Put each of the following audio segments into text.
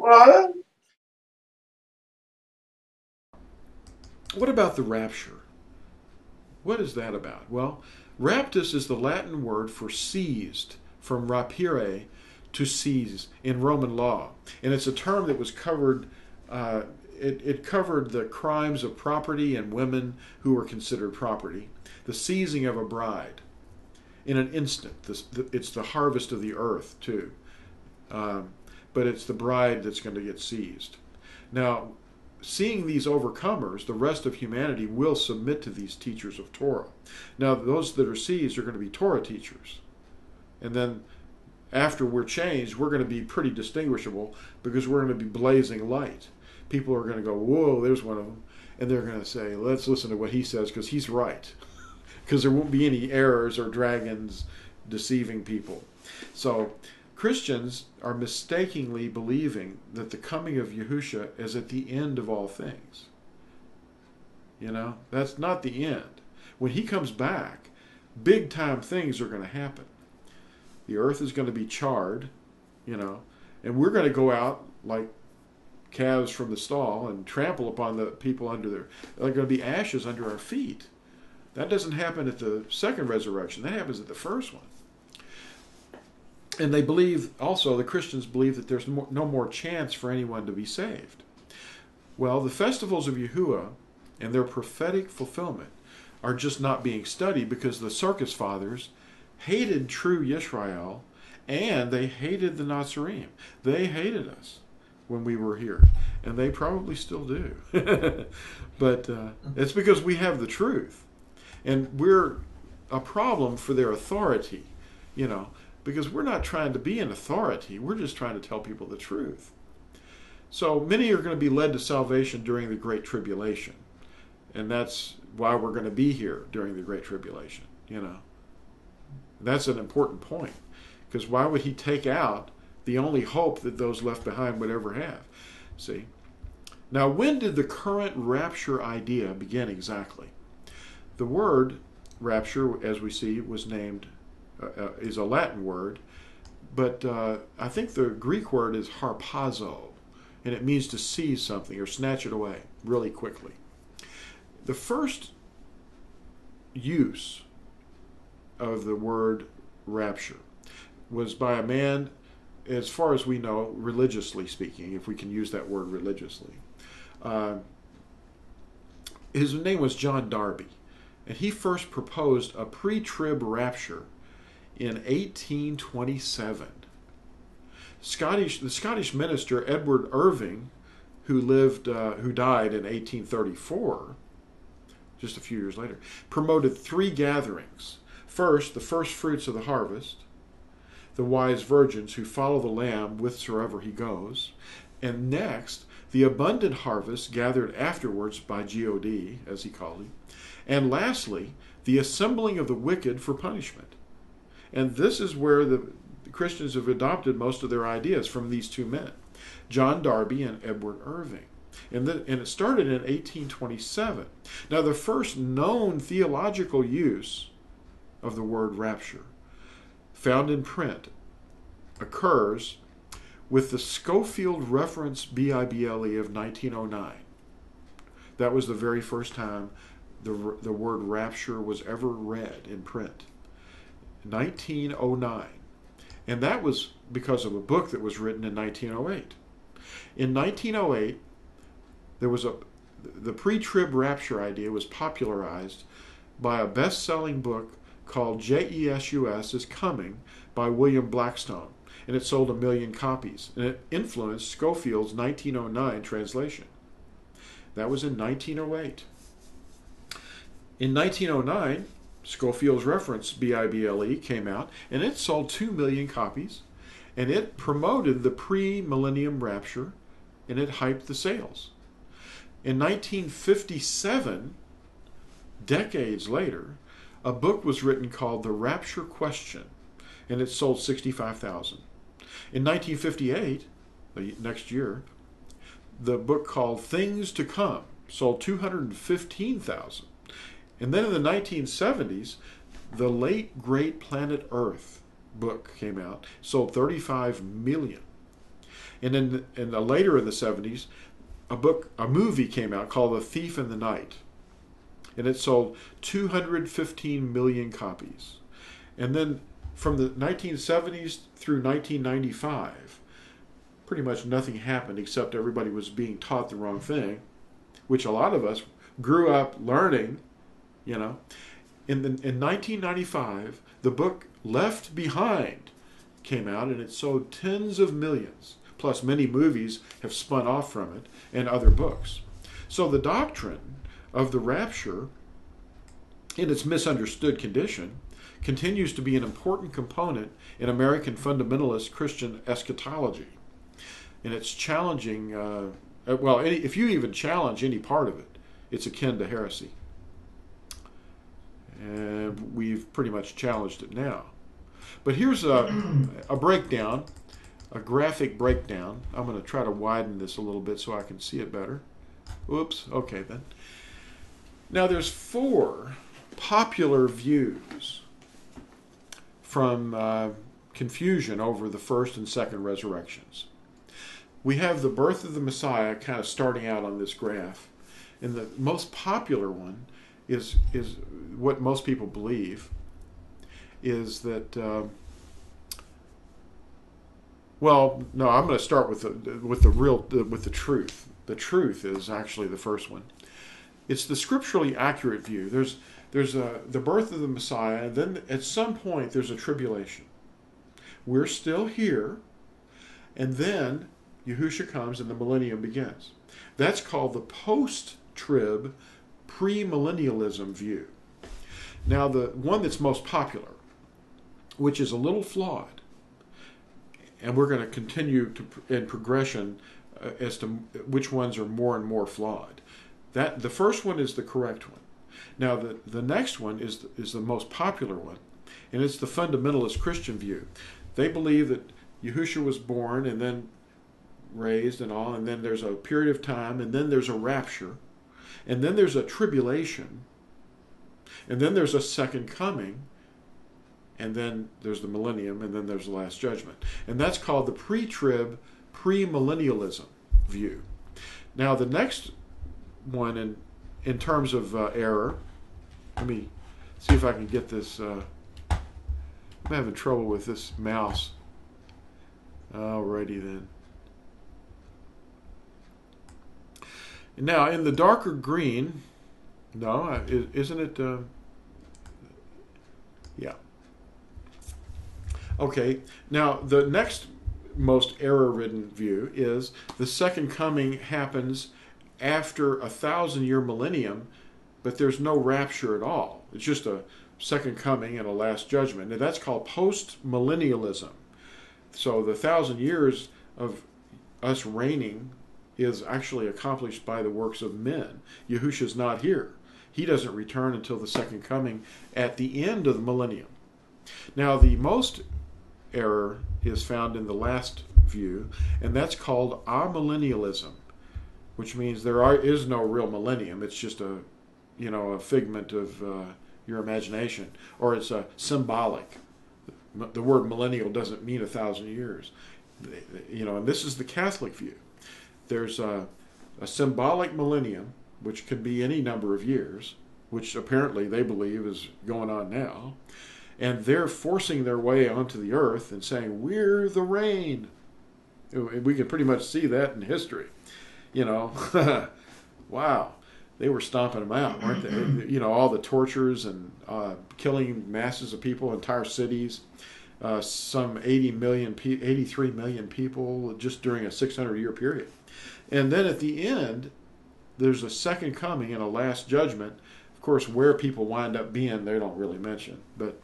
Well, What about the rapture? What is that about? Well, raptus is the Latin word for seized, from rapire, to seize in Roman law, and it's a term that was covered. Uh, it covered the crimes of property and women who were considered property, the seizing of a bride in an instant. It's the harvest of the earth too, um, but it's the bride that's going to get seized. Now, seeing these overcomers, the rest of humanity will submit to these teachers of Torah. Now, those that are seized are going to be Torah teachers. And then after we're changed, we're going to be pretty distinguishable because we're going to be blazing light. People are going to go, whoa, there's one of them. And they're going to say, let's listen to what he says because he's right. Because there won't be any errors or dragons deceiving people. So Christians are mistakenly believing that the coming of Yahusha is at the end of all things. You know, that's not the end. When he comes back, big time things are going to happen. The earth is going to be charred, you know, and we're going to go out like calves from the stall and trample upon the people under there. There are going to be ashes under our feet. That doesn't happen at the second resurrection. That happens at the first one. And they believe also, the Christians believe that there's no more chance for anyone to be saved. Well, the festivals of Yahuwah and their prophetic fulfillment are just not being studied because the circus fathers hated true Yisrael and they hated the Nazarene. They hated us when we were here, and they probably still do. But it's because we have the truth, and we're a problem for their authority, you know, because we're not trying to be an authority. We're just trying to tell people the truth. So many are going to be led to salvation during the Great Tribulation, and that's why we're going to be here during the Great Tribulation, you know. That's an important point, because why would he take out the only hope that those left behind would ever have? See? Now, when did the current rapture idea begin exactly? The word rapture, as we see, was named, is a Latin word, but I think the Greek word is harpazo, and it means to seize something or snatch it away really quickly. The first use of the word rapture was by a man, as far as we know, religiously speaking, if we can use that word religiously. Uh, his name was John Darby, and he first proposed a pre-trib rapture in 1827. The Scottish minister Edward Irving, who died in 1834, just a few years later, promoted three gatherings. First, the first fruits of the harvest, the wise virgins who follow the Lamb whithersoever he goes, and next, the abundant harvest gathered afterwards by God, as he called it, and lastly, the assembling of the wicked for punishment. And this is where the Christians have adopted most of their ideas from these two men, John Darby and Edward Irving. And it started in 1827. Now, the first known theological use of the word rapture, found in print, occurs with the Scofield Reference Bible of 1909. That was the very first time the word rapture was ever read in print. 1909. And that was because of a book that was written in 1908. In 1908, the pre-trib rapture idea was popularized by a best-selling book called Jesus is Coming by William Blackstone, and it sold 1 million copies, and it influenced Scofield's 1909 translation. That was in 1908. In 1909, Scofield's Reference Bible came out, and it sold 2 million copies, and it promoted the pre-millennium rapture, and it hyped the sales. In 1957, decades later, a book was written called The Rapture Question, and it sold 65,000. In 1958, the next year, the book called Things to Come sold 215,000. And then in the 1970s, The Late Great Planet Earth book came out, sold 35 million. And in the later in the 70s, a movie came out called The Thief in the Night, and it sold 215 million copies. And then from the 1970s through 1995, pretty much nothing happened except everybody was being taught the wrong thing, which a lot of us grew up learning, you know. In 1995, the book Left Behind came out, and it sold tens of millions. Plus, many movies have spun off from it and other books. So the doctrine of the rapture, in its misunderstood condition, continues to be an important component in American fundamentalist Christian eschatology. And it's challenging, if you even challenge any part of it, it's akin to heresy. And we've pretty much challenged it now. But here's a breakdown, a graphic breakdown. I'm going to try to widen this a little bit so I can see it better. Oops, okay then. Now there's 4 popular views from confusion over the first and second resurrections. We have the birth of the Messiah kind of starting out on this graph. And the most popular one is what most people believe is that, I'm going to start with the truth. The truth is actually the first one. It's the scripturally accurate view. There's the birth of the Messiah, and then at some point there's a tribulation. We're still here, and then Yahushua comes and the millennium begins. That's called the post-trib, premillennialism view. Now, the one that's most popular, which is a little flawed, and we're going to continue in progression as to which ones are more and more flawed. That the first one is the correct one. Now, the next one is the most popular one, and it's the fundamentalist Christian view. They believe that Yahushua was born and then raised and all, and then there's a period of time, and then there's a rapture, and then there's a tribulation, and then there's a second coming, and then there's the millennium, and then there's the last judgment. And that's called the pre-trib, premillennialism view. Now, the next one in terms of error, let me see if I can get this. I'm having trouble with this mouse. Alrighty then. Now, in the darker green, no, isn't it? Yeah. Okay, now the next most error-ridden view is the second coming happens after a 1,000-year millennium, but there's no rapture at all. It's just a second coming and a last judgment. And that's called post-millennialism. So the 1,000 years of us reigning is actually accomplished by the works of men. Yahushua's not here. He doesn't return until the second coming at the end of the millennium. Now, the most error is found in the last view, and that's called amillennialism, which means there is no real millennium. It's just a figment of your imagination, or it's a symbolic. The word millennial doesn't mean 1,000 years. And this is the Catholic view. There's a symbolic millennium, which could be any number of years, which apparently they believe is going on now. And they're forcing their way onto the earth and saying, we're the reign. We can pretty much see that in history. Wow. They were stomping them out, weren't they? All the tortures and killing masses of people, entire cities. Some 83 million people just during a 600-year period. And then at the end, there's a second coming and a last judgment. Of course, where people wind up being, they don't really mention. But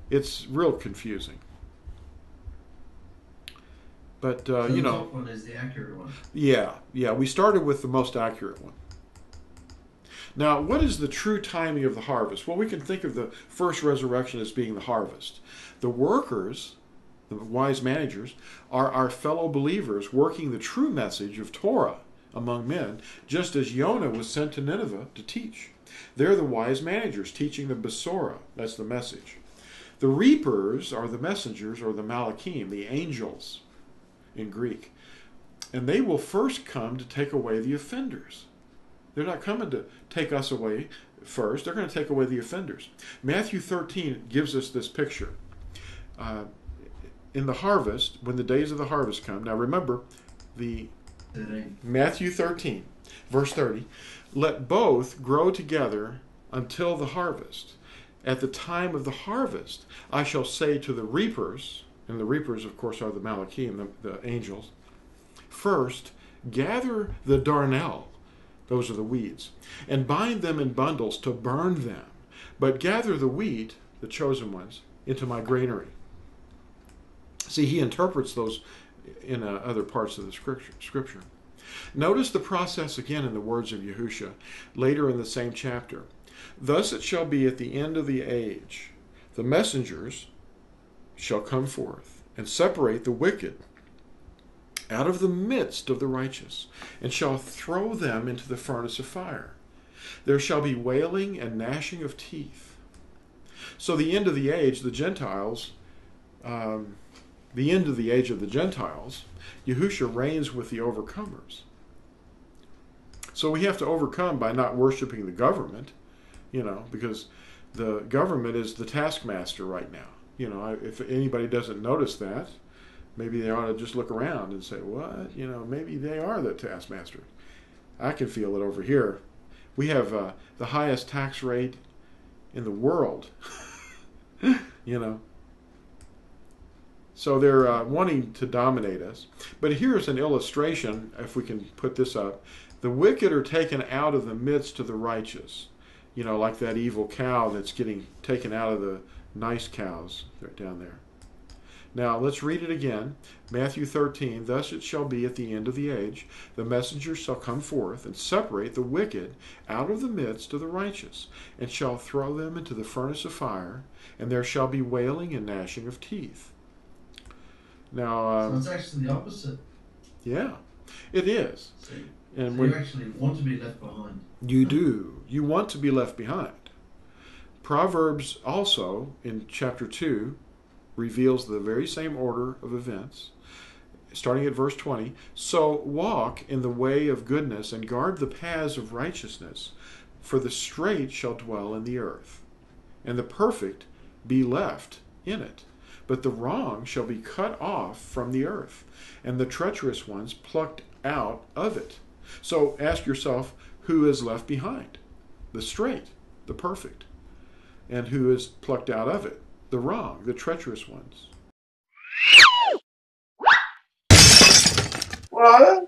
it's real confusing. But, so the top one is the accurate one. Yeah. We started with the most accurate one. Now, what is the true timing of the harvest? Well, we can think of the first resurrection as being the harvest. The workers, the wise managers, are our fellow believers working the true message of Torah among men, just as Jonah was sent to Nineveh to teach. They're the wise managers teaching the Besorah. That's the message. The reapers are the messengers, or the Malachim, the angels. in Greek. And they will first come to take away the offenders. They're not coming to take us away first. They're going to take away the offenders. Matthew 13 gives us this picture. In the harvest, when the days of the harvest come, now remember, Matthew 13, verse 30, let both grow together until the harvest. At the time of the harvest, I shall say to the reapers, and the reapers, of course, are the Malachim, the angels, first, gather the darnel, those are the weeds, and bind them in bundles to burn them, but gather the wheat, the chosen ones, into my granary. See, he interprets those in other parts of the scripture. Notice the process again in the words of Yahusha later in the same chapter. Thus it shall be at the end of the age, the messengers shall come forth and separate the wicked out of the midst of the righteous, and shall throw them into the furnace of fire. There shall be wailing and gnashing of teeth. So the end of the age, the Gentiles, the end of the age of the Gentiles, Yahusha reigns with the overcomers. So we have to overcome by not worshiping the government, because the government is the taskmaster right now. If anybody doesn't notice that, maybe they ought to just look around and say, what? Maybe they are the taskmaster. I can feel it over here. We have the highest tax rate in the world, So they're wanting to dominate us. But here's an illustration, if we can put this up. The wicked are taken out of the midst of the righteous. Like that evil cow that's getting taken out of the nice cows right down there. Now, let's read it again. Matthew 13, thus it shall be at the end of the age, the messengers shall come forth and separate the wicked out of the midst of the righteous, and shall throw them into the furnace of fire, and there shall be wailing and gnashing of teeth. Now, so it's actually the opposite. Yeah, it is. See? And so you actually want to be left behind. You do. You want to be left behind. Proverbs also, in chapter 2, reveals the very same order of events, starting at verse 20. So walk in the way of goodness and guard the paths of righteousness, for the straight shall dwell in the earth, and the perfect be left in it. But the wrong shall be cut off from the earth, and the treacherous ones plucked out of it. So ask yourself, who is left behind? The straight, the perfect. And who is plucked out of it? The wrong, the treacherous ones. What?